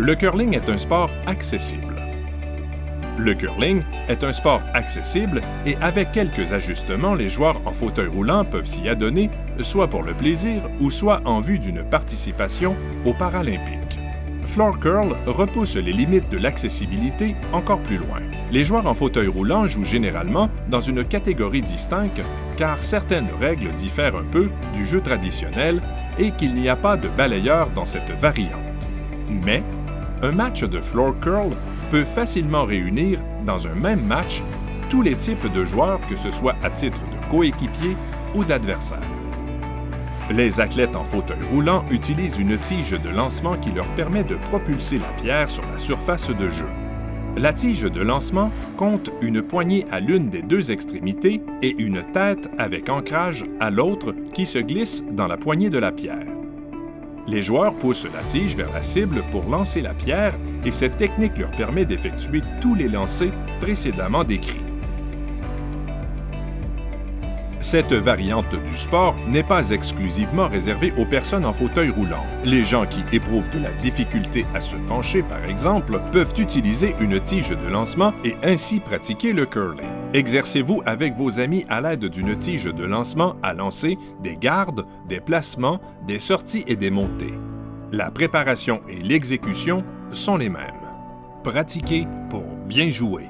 Le curling est un sport accessible. Le curling est un sport accessible et avec quelques ajustements, les joueurs en fauteuil roulant peuvent s'y adonner, soit pour le plaisir ou soit en vue d'une participation aux Paralympiques. Floor curl repousse les limites de l'accessibilité encore plus loin. Les joueurs en fauteuil roulant jouent généralement dans une catégorie distincte car certaines règles diffèrent un peu du jeu traditionnel et qu'il n'y a pas de balayeur dans cette variante. Mais un match de floor curl peut facilement réunir dans un même match tous les types de joueurs, que ce soit à titre de coéquipier ou d'adversaire. Les athlètes en fauteuil roulant utilisent une tige de lancement qui leur permet de propulser la pierre sur la surface de jeu. La tige de lancement compte une poignée à l'une des deux extrémités et une tête avec ancrage à l'autre qui se glisse dans la poignée de la pierre. Les joueurs poussent la tige vers la cible pour lancer la pierre et cette technique leur permet d'effectuer tous les lancers précédemment décrits. Cette variante du sport n'est pas exclusivement réservée aux personnes en fauteuil roulant. Les gens qui éprouvent de la difficulté à se pencher, par exemple, peuvent utiliser une tige de lancement et ainsi pratiquer le curling. Exercez-vous avec vos amis à l'aide d'une tige de lancement à lancer des gardes, des placements, des sorties et des montées. La préparation et l'exécution sont les mêmes. Pratiquez pour bien jouer.